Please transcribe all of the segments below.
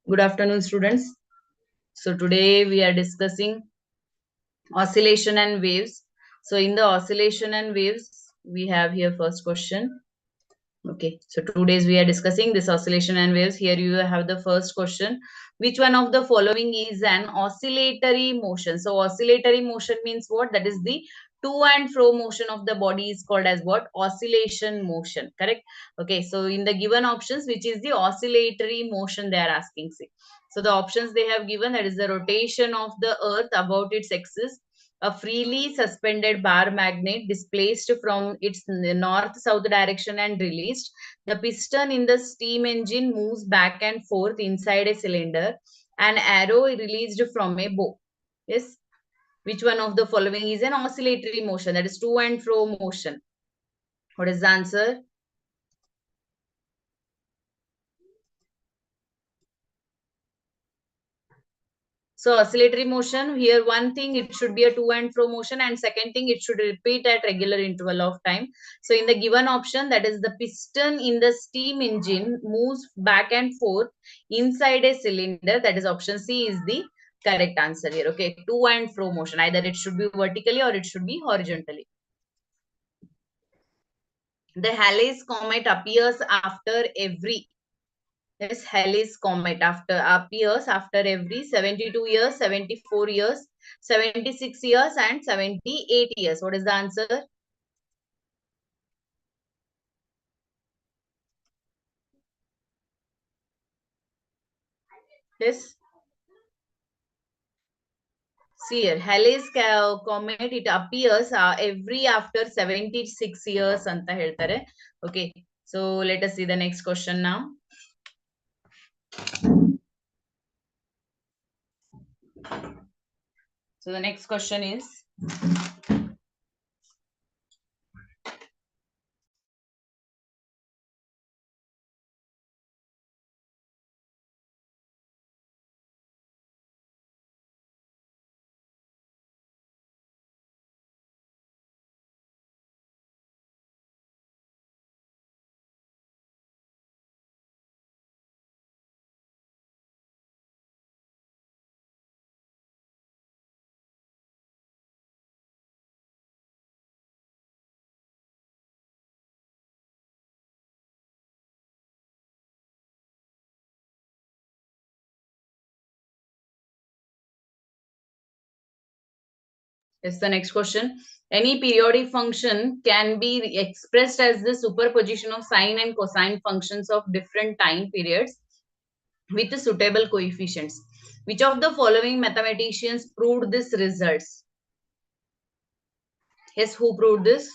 Good afternoon, students. So today we are discussing oscillation and waves. So in the oscillation and waves, we have here first question. Okay, so today's we are discussing this oscillation and waves. Here you have the first question. Which one of the following is an oscillatory motion? So oscillatory motion means what? That is the to and fro motion of the body is called as what? Oscillation motion. Correct? Okay, so in the given options, which is the oscillatory motion they are asking. See. So the options they have given, that is the rotation of the earth about its axis, a freely suspended bar magnet displaced from its north-south direction and released. The piston in the steam engine moves back and forth inside a cylinder. An arrow released from a bow. Yes. Which one of the following is an oscillatory motion? That is to and fro motion. What is the answer? So oscillatory motion, here one thing, it should be a to and fro motion, and second thing, it should repeat at regular interval of time. So in the given option, that is the piston in the steam engine moves back and forth inside a cylinder. That is option C is the correct answer here. Okay, to and fro motion. Either it should be vertically or it should be horizontally. The Halley's comet appears after every. Yes, Halley's comet appears after every 72 years, 74 years, 76 years, and 78 years. What is the answer? Yes. See here, Halley's comet, it appears every after 76 years ಅಂತ ಹೇಳ್ತಾರೆ. Okay. So let us see the next question now. So the next question is, is the next question. Any periodic function can be expressed as the superposition of sine and cosine functions of different time periods with suitable coefficients. Which of the following mathematicians proved this results? Yes, who proved this?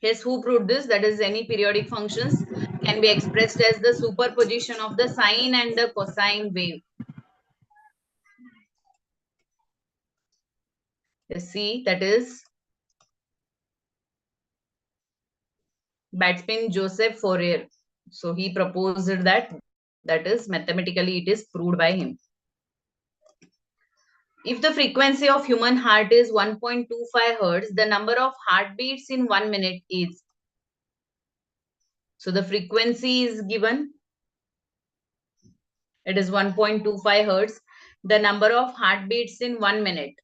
Yes, who proved this? That is, any periodic functions can be expressed as the superposition of the sine and the cosine wave. Yes, see, that is batsman Joseph Fourier. So he proposed that. That is, mathematically it is proved by him. If the frequency of human heart is 1.25 hertz, the number of heartbeats in 1 minute is. So the frequency is given. It is 1.25 hertz. The number of heartbeats in 1 minute.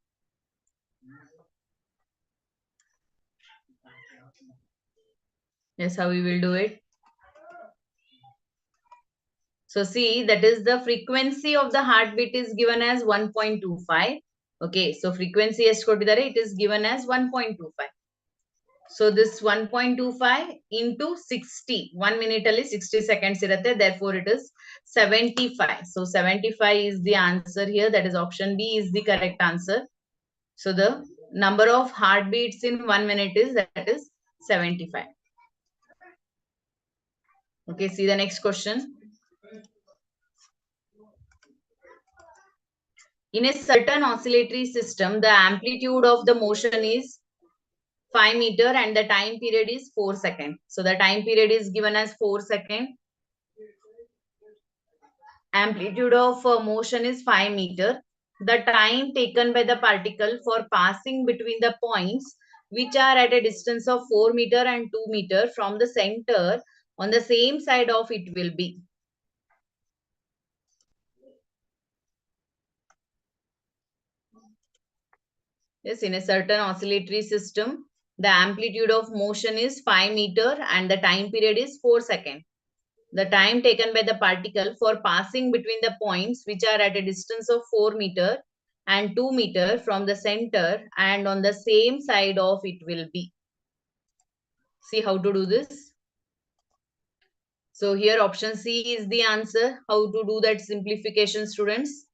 Yes, how we will do it. So see, that is the frequency of the heartbeat is given as 1.25. Okay, so frequency is it is given as 1.25. So this 1.25 into 60. 1 minute only 60 seconds irate. Therefore, it is 75. So 75 is the answer here. That is option B is the correct answer. So the number of heartbeats in 1 minute is, that is 75. Okay, see the next question. In a certain oscillatory system, the amplitude of the motion is 5 meter and the time period is 4 seconds. So the time period is given as 4 seconds. Amplitude of motion is 5 meter. The time taken by the particle for passing between the points which are at a distance of 4 meter and 2 meter from the center on the same side of it will be. Yes, in a certain oscillatory system, the amplitude of motion is 5 meter and the time period is 4 seconds. The time taken by the particle for passing between the points which are at a distance of 4 meter and 2 meter from the center and on the same side of it will be. See how to do this. So here option C is the answer. How to do that simplification, students?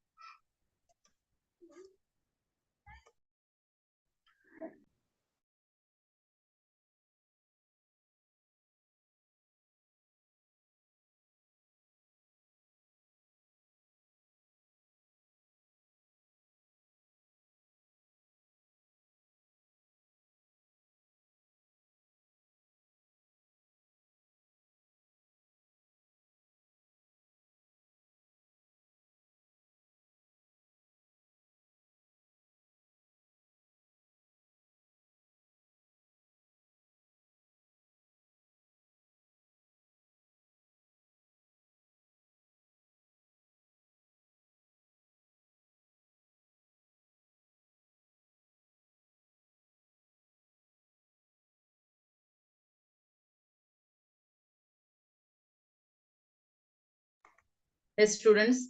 Yes, students.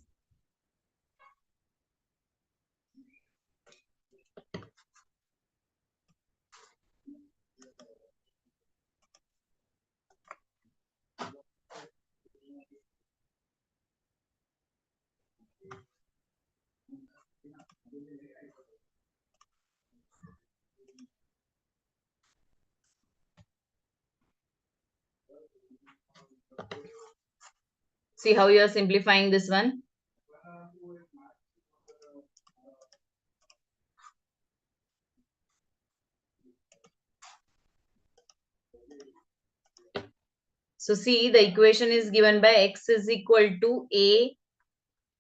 See how you are simplifying this one. So see, the equation is given by x is equal to a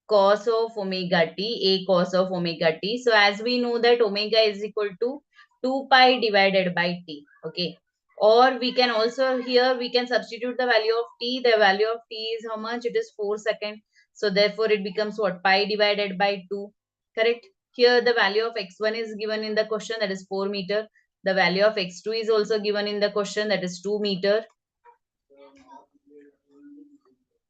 cos of omega t, a cos of omega t. So as we know that omega is equal to 2 pi divided by t. Okay. Or we can also here we can substitute the value of t. The value of t is how much? It is 4 seconds. So therefore it becomes what? Pi divided by 2. Correct. Here the value of x1 is given in the question, that is 4 meter. The value of x2 is also given in the question, that is 2 meter.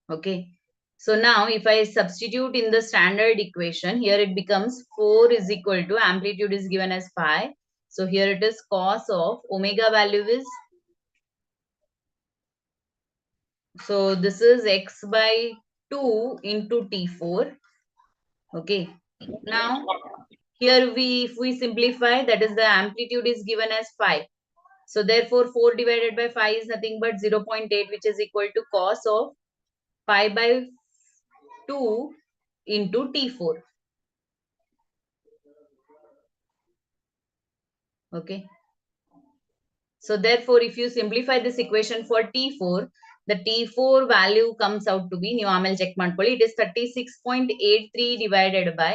Okay. So now if I substitute in the standard equation, here it becomes 4 is equal to amplitude is given as pi. So here it is cos of omega value is, so this is x by 2 into T4. Okay. Now here if we simplify, that is the amplitude is given as 5. So therefore 4 divided by 5 is nothing but 0.8, which is equal to cos of pi by 2 into T4. Okay. So therefore, if you simplify this equation for T4, the T4 value comes out to be, new ಆಮೇಲೆ check ಮಾಡ್ಕೊಳ್ಳಿ, it is 36.83 divided by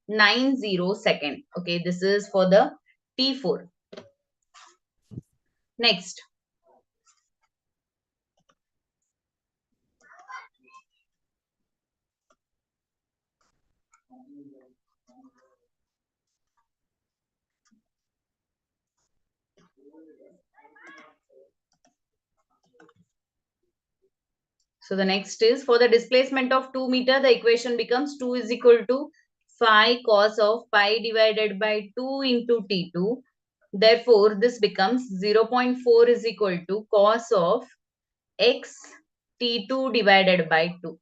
90 second. Okay, this is for the T4. Next. So the next is for the displacement of 2 meter, the equation becomes 2 is equal to 5 cos of pi divided by 2 into T2. Therefore, this becomes 0.4 is equal to cos of x T2 divided by 2.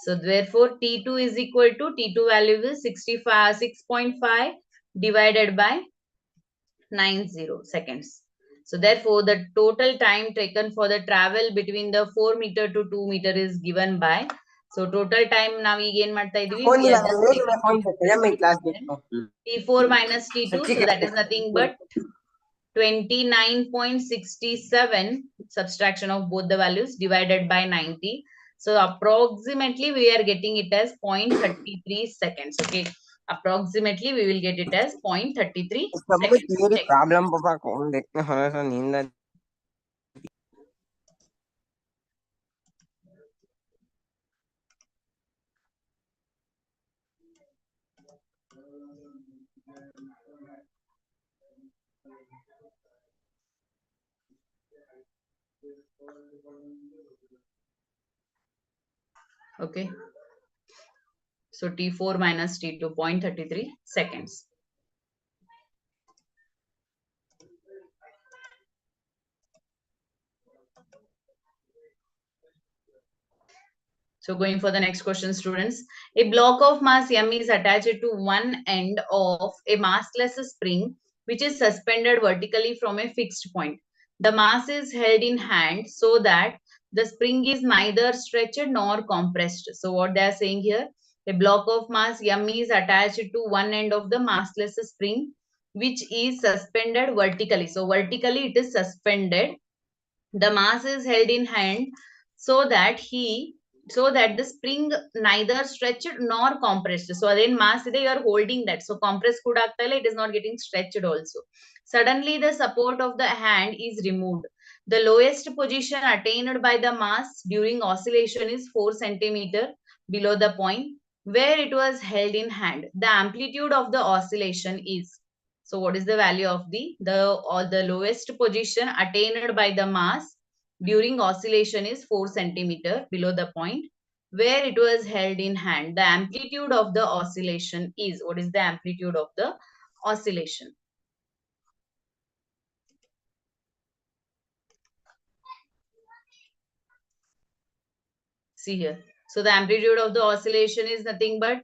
So therefore, T2 is equal to, T2 value is 6.5 divided by 90 seconds. So therefore, the total time taken for the travel between the 4 meter to 2 meter is given by, so total time now we gain ಮಾಡ್ತಾ ಇದೀವಿ, we are just taking T4 minus T2, so that is nothing but 29.67 subtraction of both the values divided by 90. So approximately we are getting it as 0.33 seconds. Okay. Approximately we will get it as 0.33 seconds. Check. Problem पापा कौन देखते हैं ऐसा नींद Okay. So T4 minus T2, 0.33 seconds. So going for the next question, students. A block of mass M is attached to one end of a massless spring which is suspended vertically from a fixed point. The mass is held in hand so that the spring is neither stretched nor compressed. So what they are saying here, a block of mass M is attached to one end of the massless spring which is suspended vertically. So vertically it is suspended. The mass is held in hand so that the spring neither stretched nor compressed. So then mass they are holding that. So compressed kuda ಆಗ್ತಾ it is not getting stretched also. Suddenly the support of the hand is removed. The lowest position attained by the mass during oscillation is 4 centimeter below the point where it was held in hand. The amplitude of the oscillation is, so what is the value of the lowest position attained by the mass during oscillation is 4 centimeter below the point where it was held in hand. The amplitude of the oscillation is, what is the amplitude of the oscillation? See here. So the amplitude of the oscillation is nothing but,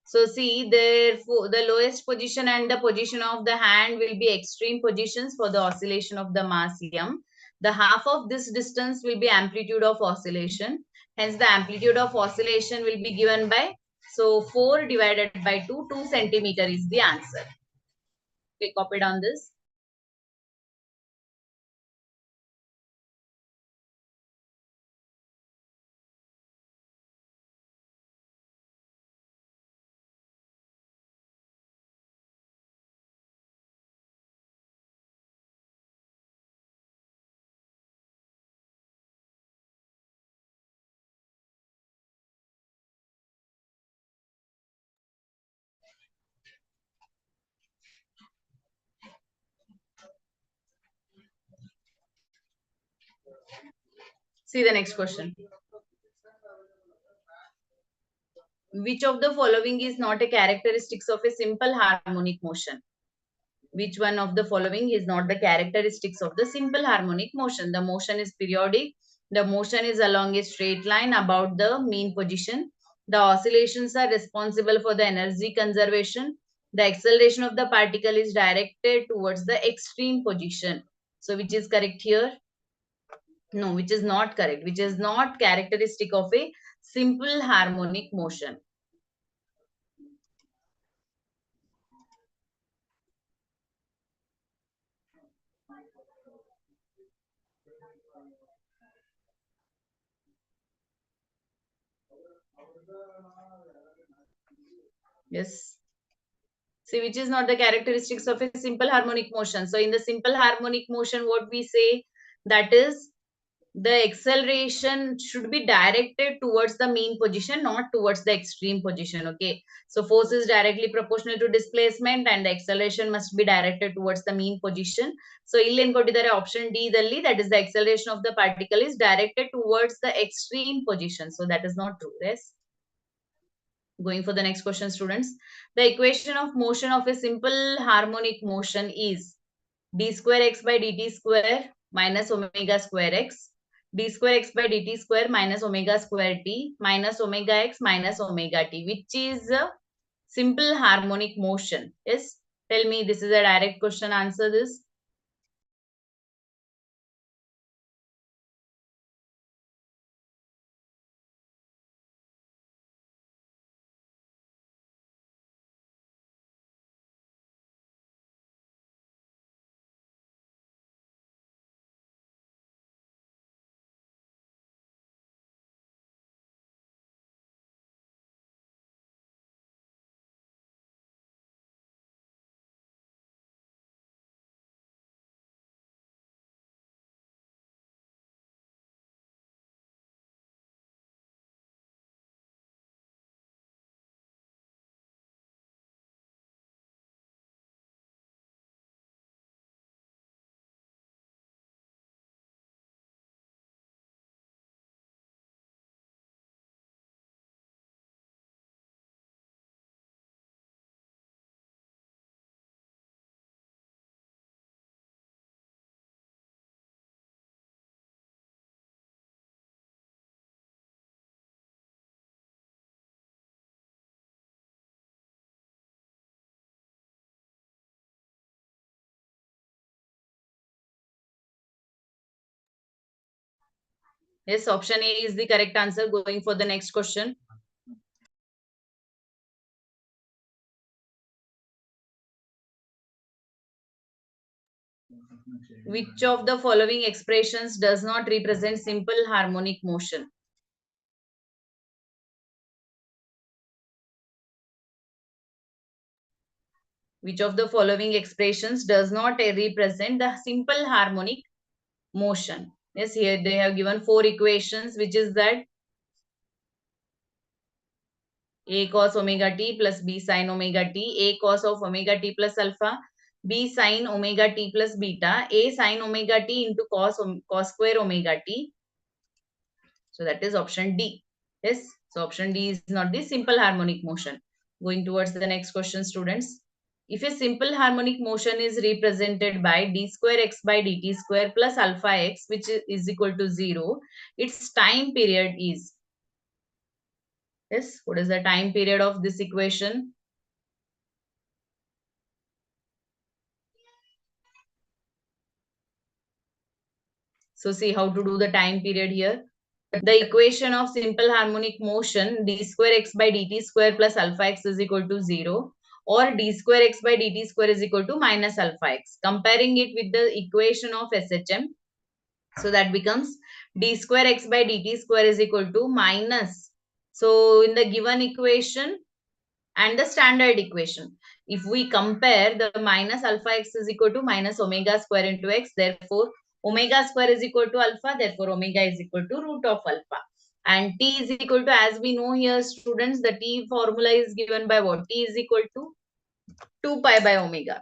so see, therefore the lowest position and the position of the hand will be extreme positions for the oscillation of the mass M. The half of this distance will be amplitude of oscillation. Hence the amplitude of oscillation will be given by, so 4 divided by 2, 2 centimeter is the answer. Okay, copied on this. See the next question. Which of the following is not a characteristics of a simple harmonic motion? Which one of the following is not the characteristics of the simple harmonic motion? The motion is periodic. The motion is along a straight line about the mean position. The oscillations are responsible for the energy conservation. The acceleration of the particle is directed towards the extreme position. So which is correct here? No, which is not correct. Which is not characteristic of a simple harmonic motion. Yes. See, which is not the characteristics of a simple harmonic motion. So in the simple harmonic motion, what we say, that is the acceleration should be directed towards the mean position, not towards the extreme position. Okay. So force is directly proportional to displacement and the acceleration must be directed towards the mean position. So ಇಲ್ಲಿ ಏನ್ ಕೊಟ್ಟಿದ್ದಾರೆ option D ದಲ್ಲಿ, that is the acceleration of the particle is directed towards the extreme position. So that is not true. Yes. Going for the next question, students. The equation of motion of a simple harmonic motion is d square x by dt square minus omega square x, d square x by dt square minus omega square t minus omega x minus omega t, which is a simple harmonic motion. Yes, tell me, this is a direct question. Answer this. Yes, option A is the correct answer. Going for the next question. Which of the following expressions does not represent simple harmonic motion? Which of the following expressions does not represent the simple harmonic motion? Yes, here they have given four equations, which is that A cos omega t plus B sin omega t, A cos of omega t plus alpha, B sin omega t plus beta, A sin omega t into cos square omega t. So that is option D. Yes, so option D is not the simple harmonic motion. Going towards the next question, students. If a simple harmonic motion is represented by d square x by dt square plus alpha x, which is equal to 0, its time period is. Yes, what is the time period of this equation? So see how to do the time period here. The equation of simple harmonic motion d square x by dt square plus alpha x is equal to 0, or d square x by dt square is equal to minus alpha x. Comparing it with the equation of SHM, so that becomes d square x by dt square is equal to minus. So in the given equation and the standard equation, if we compare, the minus alpha x is equal to minus omega square into x, therefore omega square is equal to alpha, therefore omega is equal to root of alpha, and t is equal to, as we know here students, the t formula is given by what? T is equal to 2 pi by omega.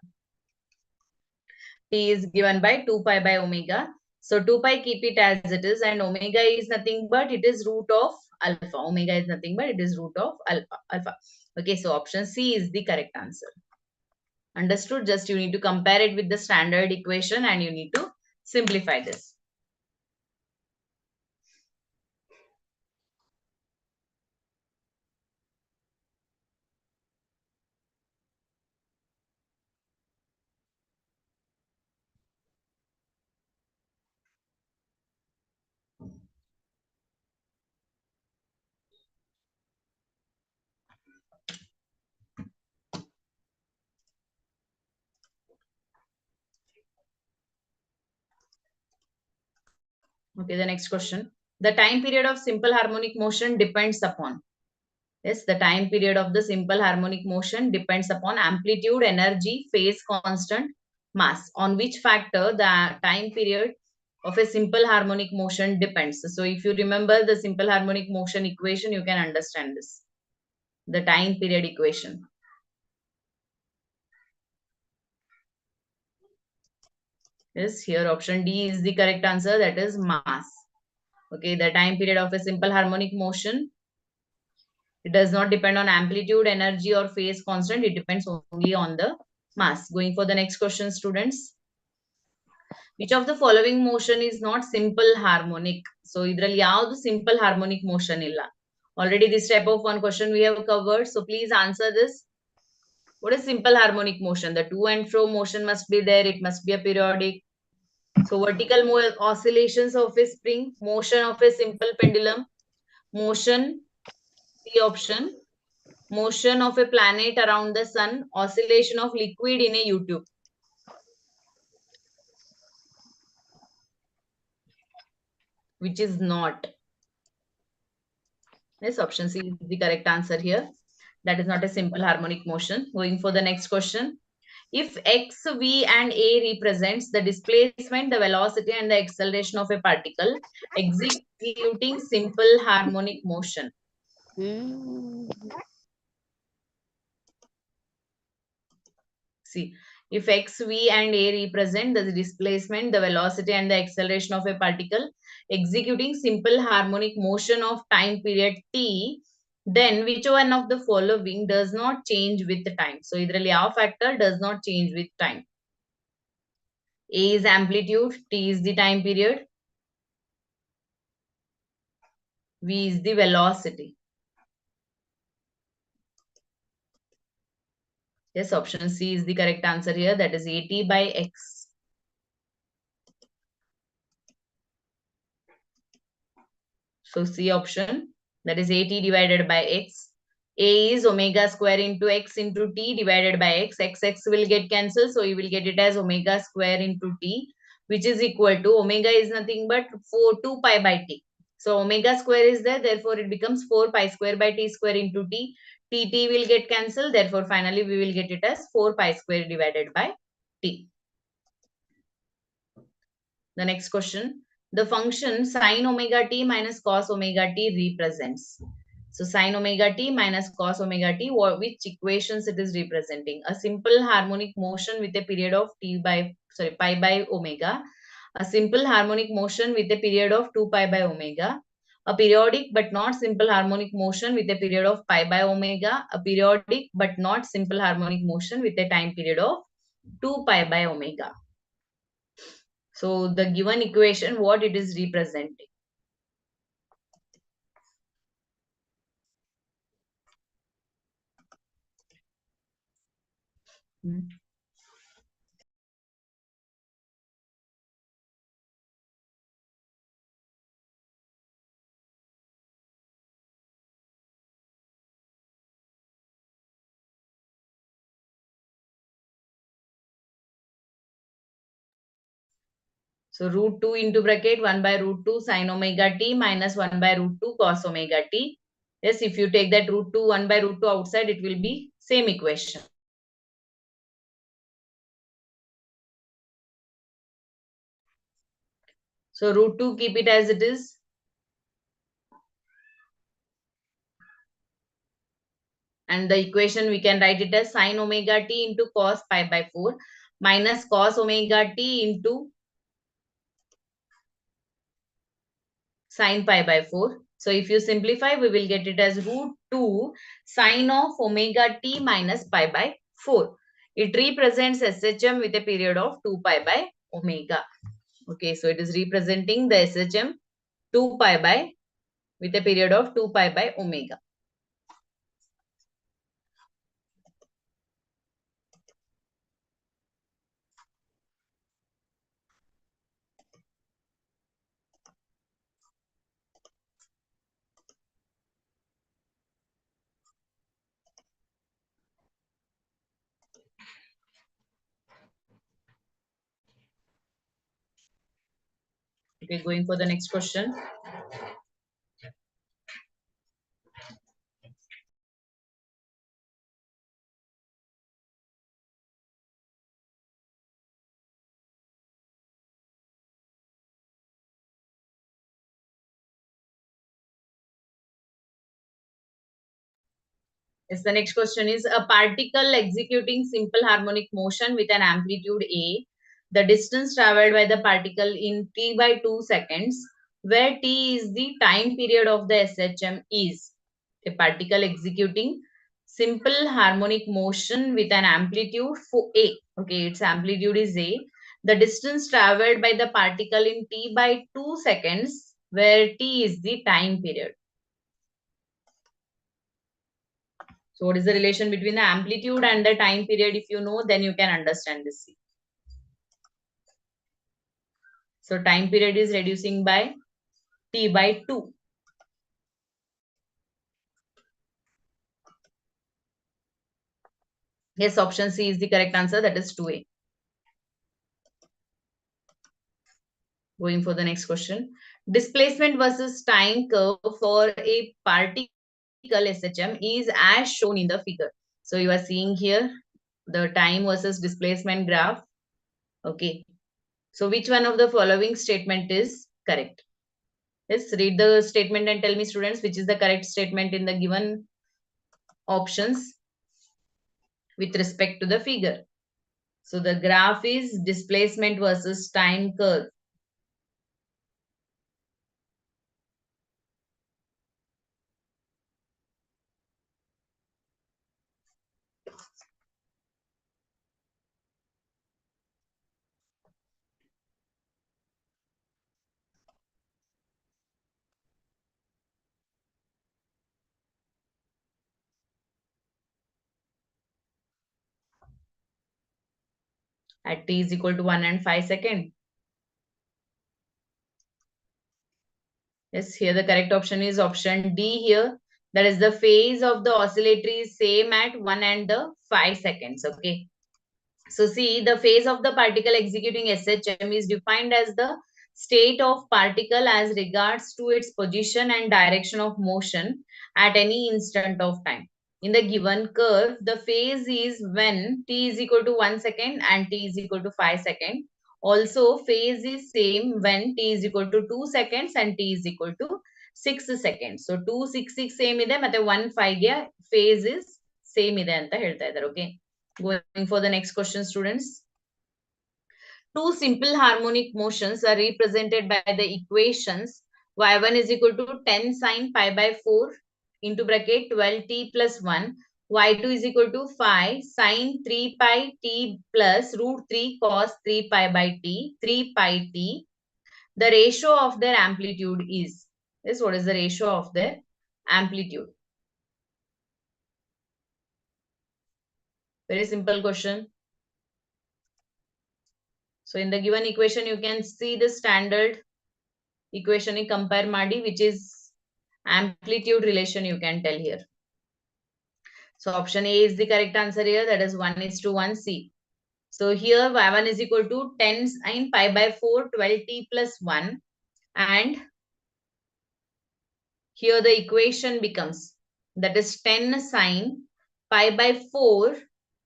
T is given by 2 pi by omega. So 2 pi, keep it as it is, and omega is nothing but it is root of alpha. Omega is nothing but it is root of alpha. Okay, so option C is the correct answer. Understood? Just you need to compare it with the standard equation and you need to simplify this. Okay, the next question. The time period of simple harmonic motion depends upon. Yes, the time period of the simple harmonic motion depends upon amplitude, energy, phase constant, mass. On which factor the time period of a simple harmonic motion depends. So if you remember the simple harmonic motion equation, you can understand this. The time period equation. Yes, here option D is the correct answer. That is mass. Okay, the time period of a simple harmonic motion, it does not depend on amplitude, energy, or phase constant. It depends only on the mass. Going for the next question, students. Which of the following motion is not simple harmonic? So ಇದರಲ್ಲಿ ಯಾವುದು simple harmonic motion ಇಲ್ಲ. Already this type of one question we have covered. So please answer this. What is simple harmonic motion? The to and fro motion must be there. It must be a periodic. So vertical oscillations of a spring, motion of a simple pendulum, motion, the option, motion of a planet around the sun, oscillation of liquid in a U-tube. Which is not. Yes, option C is the correct answer here. That is not a simple harmonic motion. Going for the next question. If x, v, and a represents the displacement, the velocity, and the acceleration of a particle executing simple harmonic motion. See, if x, v, and a represent the displacement, the velocity, and the acceleration of a particle executing simple harmonic motion of time period t, then which one of the following does not change with the time? So, ಇದರಲ್ಲಿ ಯಾವ factor does not change with time? A is amplitude, t is the time period, v is the velocity. Yes, option C is the correct answer here. That is AT by X. So C option, that is AT divided by X. A is omega square into X into T divided by X. X will get cancelled. So you will get it as omega square into T, which is equal to omega is nothing but 2 pi by T. So omega square is there. Therefore, it becomes 4 pi square by T square into T. T will get cancelled. Therefore, finally, we will get it as 4 pi square divided by T. The next question, the function sine omega t minus cos omega t represents. So sine omega t minus cos omega t, which equations it is representing? A simple harmonic motion with a period of pi by omega, a simple harmonic motion with a period of 2 pi by omega, a periodic but not simple harmonic motion with a period of pi by omega, a periodic but not simple harmonic motion with a time period of 2 pi by omega. So the given equation, what it is representing? Hmm. So root 2 into bracket 1 by root 2 sine omega t minus 1 by root 2 cos omega t. Yes, if you take that root 2 1 by root 2 outside, it will be same equation. So root 2, keep it as it is. And the equation we can write it as sine omega t into cos pi by 4 minus cos omega t into sine pi by 4. So if you simplify, we will get it as root 2 sine of omega t minus pi by 4. It represents SHM with a period of 2 pi by omega. Okay, so it is representing the SHM 2 pi by with a period of 2 pi by omega. Okay, going for the next question. Yes, the next question is a particle executing simple harmonic motion with an amplitude A. The distance traveled by the particle in t by 2 seconds, where t is the time period of the SHM is. A particle executing simple harmonic motion with an amplitude for A. Okay, its amplitude is A. The distance traveled by the particle in t by 2 seconds, where t is the time period. So what is the relation between the amplitude and the time period? If you know, then you can understand this. So time period is reducing by t by 2. Yes, option C is the correct answer. That is 2A. Going for the next question. Displacement versus time curve for a particle SHM is as shown in the figure. So you are seeing here the time versus displacement graph. Okay. So which one of the following statement is correct? Yes, read the statement and tell me, students, which is the correct statement in the given options with respect to the figure. So the graph is displacement versus time curve. At t is equal to 1 and 5 seconds. Yes, here the correct option is option D here. That is the phase of the oscillatory is same at 1 and the 5 seconds. Okay. So see, the phase of the particle executing SHM is defined as the state of particle as regards to its position and direction of motion at any instant of time. In the given curve, the phase is when t is equal to 1 second and t is equal to 5 seconds. Also, phase is same when t is equal to 2 seconds and t is equal to 6 seconds. So 2, 6, 6 same ಇದೆ ಮತ್ತೆ 1, 5 ಗೆ phase is same ಇದೆ ಅಂತ ಹೇಳ್ತಾ ಇದ್ದಾರೆ. Okay. Going for the next question, students. Two simple harmonic motions are represented by the equations y1 is equal to 10 sine pi by 4 into bracket 12t plus 1, y2 is equal to 5 sine 3 pi t plus root 3 cos 3 pi by t, 3 pi t. The ratio of their amplitude is. Yes, what is the ratio of their amplitude? Very simple question. So in the given equation, you can see the standard equation compare ಮಾಡಿ, which is amplitude relation you can tell here. So option A is the correct answer here. That is 1:1C. So here y1 is equal to 10 sine pi by 4, 12t plus 1. And here the equation becomes, that is 10 sine pi by 4.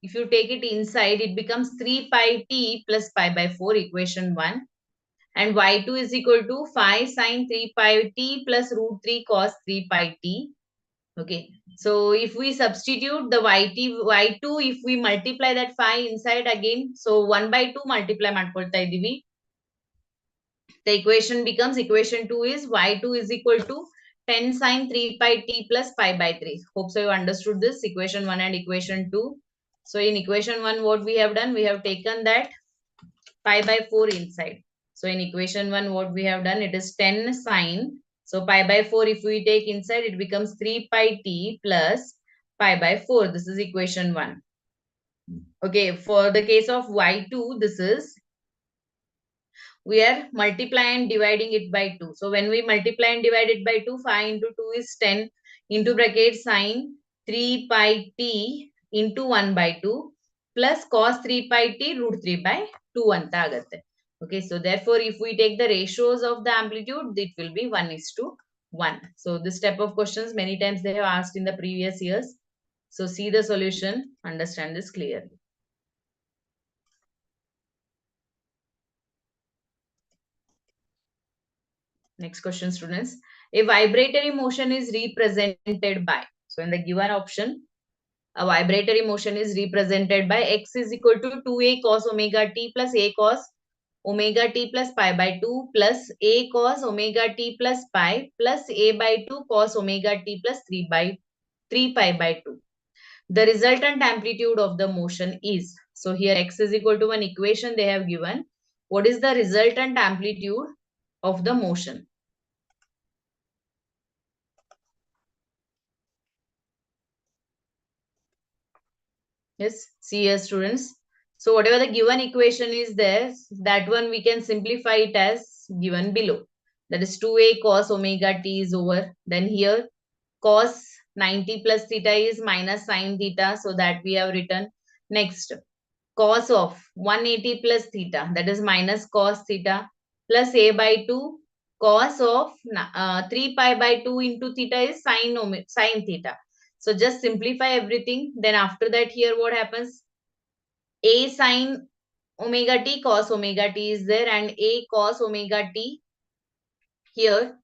If you take it inside, it becomes 3 pi t plus pi by 4, equation 1. And y2 is equal to 5 sine 3 pi t plus root 3 cos 3 pi t. Okay. So if we substitute the y2, if we multiply that 5 inside again, so 1 by 2 multiply ಮಾಡ್ಕೊಳ್ತಾ ಇದೀವಿ. The equation becomes, equation 2 is y2 is equal to 10 sine 3 pi t plus pi by 3. Hope so you understood this, equation 1 and equation 2. So in equation 1, what we have done, we have taken that pi by 4 inside. So in equation 1, what we have done, it is 10 sine. So pi by 4, if we take inside, it becomes 3 pi t plus pi by 4. This is equation 1. Okay, for the case of y2, this is, we are multiplying and dividing it by 2. So when we multiply and divide it by 2, 5 into 2 is 10 into bracket sine 3 pi t into 1 by 2 plus cos 3 pi t root 3 by 2 anta agutte. Okay, so therefore if we take the ratios of the amplitude, it will be 1:1. So this type of questions many times they have asked in the previous years. So see the solution, understand this clearly. Next question, students. A vibratory motion is represented by. So in the given option, a vibratory motion is represented by x is equal to 2a cos omega t plus a cos omega t plus pi by 2 plus a cos omega t plus pi plus a by 2 cos omega t plus 3 pi by 2. The resultant amplitude of the motion is. So here x is equal to an equation they have given. What is the resultant amplitude of the motion? Yes, see here students. So whatever the given equation is there, that one we can simplify it as given below. That is 2a cos omega t is over. Then here cos 90 plus theta is minus sine theta. So that we have written. Next, cos of 180 plus theta, that is minus cos theta, plus a by 2 cos of 3 pi by 2 into theta is sine theta. So just simplify everything. Then after that here what happens? A sine omega t cos omega t is there and a cos omega t here.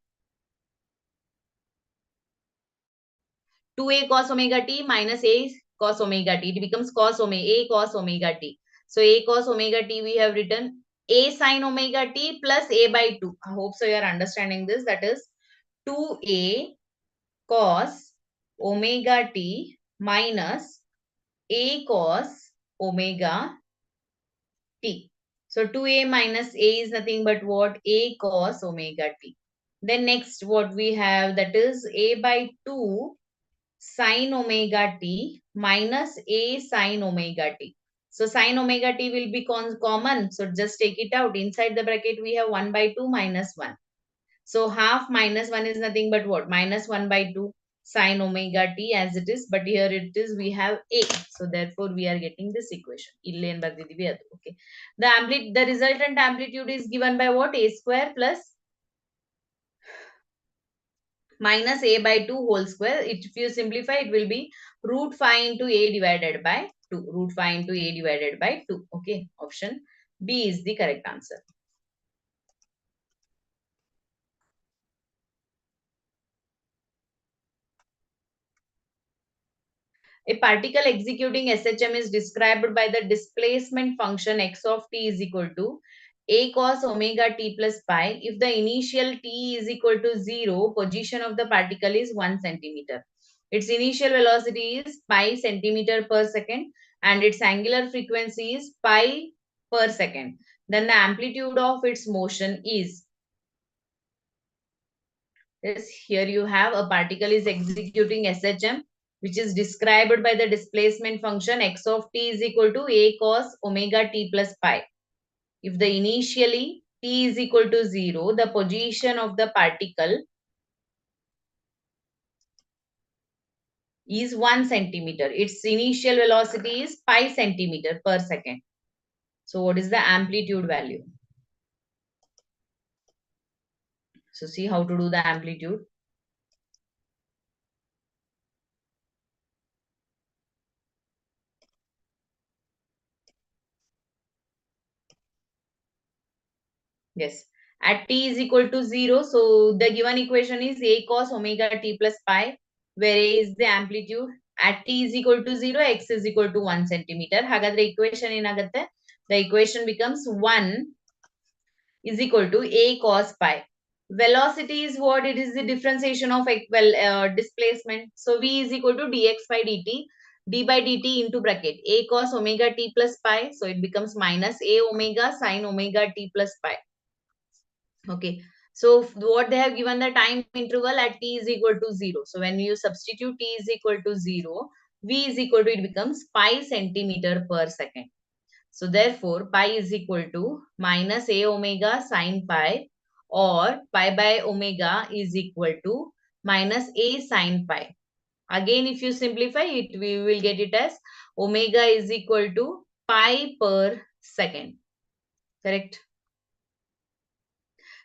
2a cos omega t minus a cos omega t. It becomes cos omega, a cos omega t. So a cos omega t we have written a sine omega t plus a by 2. I hope so you are understanding this. That is 2a cos omega t minus a cos omega t. So 2a minus a is nothing but what? A cos omega t. Then next what we have, that is a by 2 sine omega t minus a sine omega t. So sine omega t will be common. So just take it out. Inside the bracket we have 1 by 2 minus 1. So half minus 1 is nothing but what? Minus 1 by 2 sine omega t as it is. But here it is, we have a. So therefore, we are getting this equation. Okay. The resultant amplitude is given by what? A square plus minus a by 2 whole square. If you simplify, it will be root 5 into a divided by 2. Root 5 into a divided by 2. Okay. Option B is the correct answer. A particle executing SHM is described by the displacement function x of t is equal to a cos omega t plus pi. If the initial t is equal to 0, position of the particle is 1 centimeter. Its initial velocity is pi centimeter per second and its angular frequency is pi per second. Then the amplitude of its motion is. Yes, here you have a particle is executing SHM, which is described by the displacement function x of t is equal to a cos omega t plus pi. If the initially t is equal to 0, the position of the particle is 1 centimeter. Its initial velocity is pi centimeter per second. So what is the amplitude value? So see how to do the amplitude. Yes. At t is equal to 0, so the given equation is a cos omega t plus pi, where a is the amplitude. At t is equal to 0, x is equal to 1 centimeter. Hagadre equation enagutte? The equation becomes 1 is equal to a cos pi. Velocity is what? It is the differentiation of displacement. So v is equal to dx by dt. D by dt into bracket a cos omega t plus pi. So it becomes minus a omega sine omega t plus pi. Okay. So what they have given the time interval at t is equal to 0. So when you substitute t is equal to 0, v is equal to, it becomes pi centimeter per second. So therefore, pi is equal to minus a omega sine pi, or pi by omega is equal to minus a sine pi. Again, if you simplify it, we will get it as omega is equal to pi per second. Correct?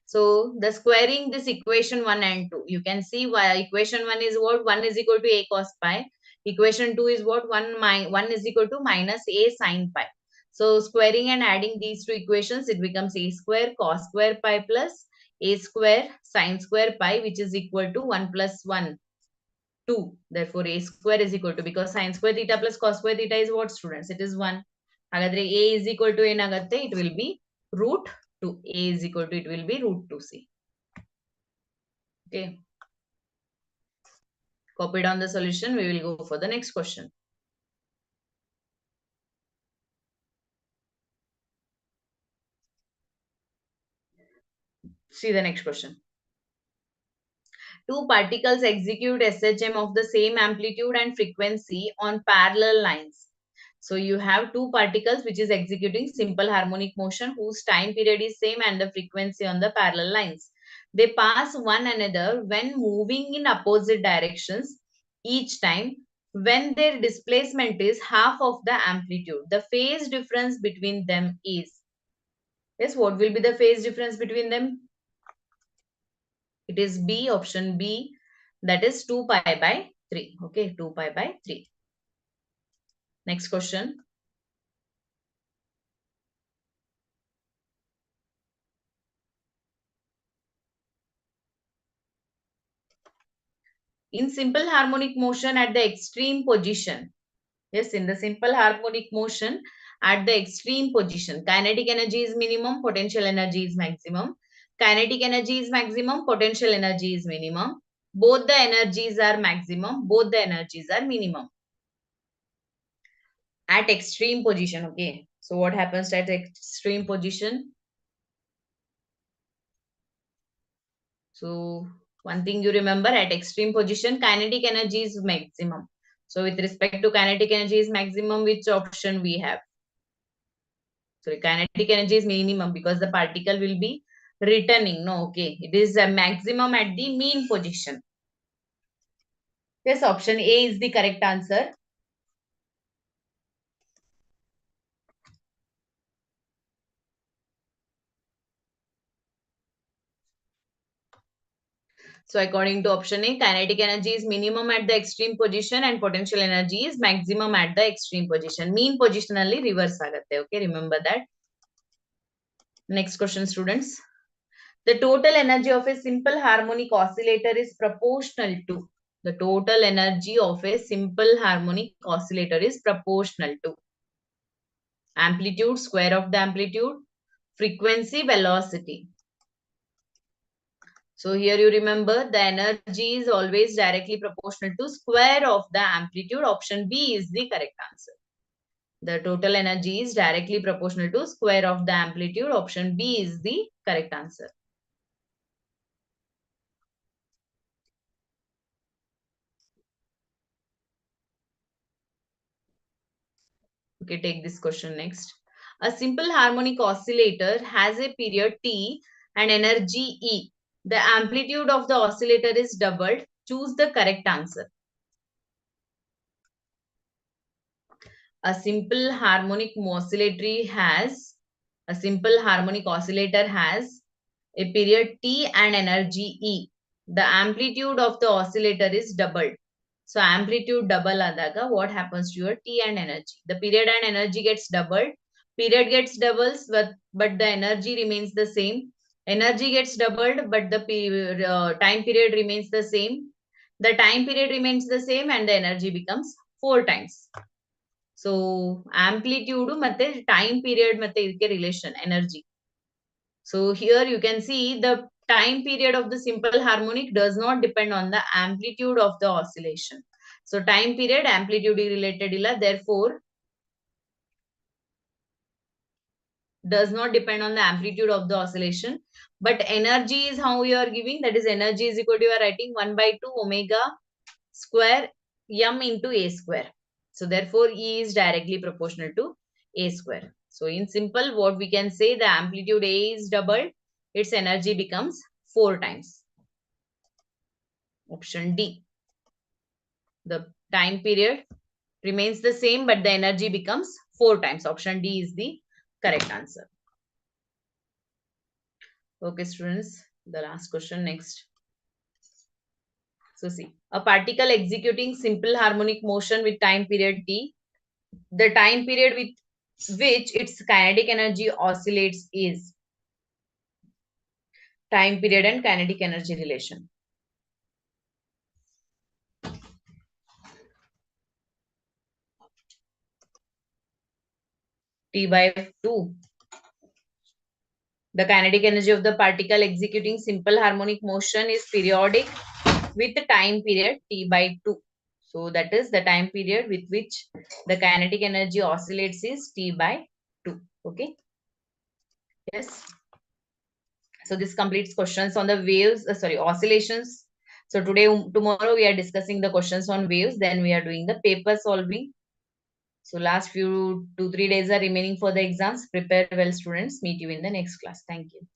So the squaring this equation 1 and 2, you can see why equation 1 is what? 1 is equal to a cos pi. Equation 2 is what? 1 is equal to minus a sine pi. So squaring and adding these two equations, it becomes a square cos square pi plus a square sine square pi, which is equal to 1 plus 1, 2. Therefore, a square is equal to, because sine square theta plus cos square theta is what, students? It is 1. Hagadre a is equal to enagatte, it will be root 2. A is equal to, it will be root 2c. Okay. Copy down the solution. We will go for the next question. See the next question. Two particles execute SHM of the same amplitude and frequency on parallel lines. So you have two particles which is executing simple harmonic motion whose time period is same and the frequency on the parallel lines. They pass one another when moving in opposite directions each time when their displacement is half of the amplitude. The phase difference between them is. Yes, what will be the phase difference between them? It is B, option B, that is 2 pi by 3. Okay, 2 pi by 3. Next question. In simple harmonic motion at the extreme position, yes, in the simple harmonic motion at the extreme position, kinetic energy is minimum, potential energy is maximum. Kinetic energy is maximum, potential energy is minimum. Both the energies are maximum, both the energies are minimum. At extreme position, okay. So what happens at extreme position? So one thing you remember, at extreme position, kinetic energy is maximum. So with respect to kinetic energy is maximum, which option we have? So kinetic energy is minimum because the particle will be Returning, no, okay. It is a maximum at the mean position. Yes, option A is the correct answer. So according to option A, kinetic energy is minimum at the extreme position and potential energy is maximum at the extreme position. Mean positionally reverse agate. Okay, remember that. Next question, students. The total energy of a simple harmonic oscillator is proportional to. The total energy of a simple harmonic oscillator is proportional to amplitude, square of the amplitude, frequency, velocity. So here you remember the energy is always directly proportional to square of the amplitude. Option B is the correct answer. The total energy is directly proportional to square of the amplitude. Option B is the correct answer. Okay, take this question next. A simple harmonic oscillator has a period T and energy E. The amplitude of the oscillator is doubled. Choose the correct answer. A simple harmonic oscillator has a period T and energy E. The amplitude of the oscillator is doubled. So amplitude double adaga, what happens to your T and energy? The period and energy gets doubled. Period gets doubles, but the energy remains the same. Energy gets doubled, but the time period remains the same. The time period remains the same and the energy becomes 4 times. So amplitude matte time period matte idke relation energy. So here you can see the time period of the simple harmonic does not depend on the amplitude of the oscillation. So time period amplitude related illa, therefore does not depend on the amplitude of the oscillation. But energy is how you are giving, that is energy is equal to you are writing 1 by 2 omega square m into a square. So therefore E is directly proportional to a square. So in simple, what we can say, the amplitude A is doubled, its energy becomes 4 times. Option D. The time period remains the same, but the energy becomes 4 times. Option D is the correct answer. Okay, students, the last question next. So see, a particle executing simple harmonic motion with time period T, the time period with which its kinetic energy oscillates is time period and kinetic energy relation. T by 2. The kinetic energy of the particle executing simple harmonic motion is periodic with the time period T by 2. So that is the time period with which the kinetic energy oscillates is T by 2. Okay. Yes. So this completes questions on the waves, oscillations. So tomorrow we are discussing the questions on waves. Then we are doing the paper solving. So last few 2-3 days are remaining for the exams. Prepare well, students. Meet you in the next class. Thank you.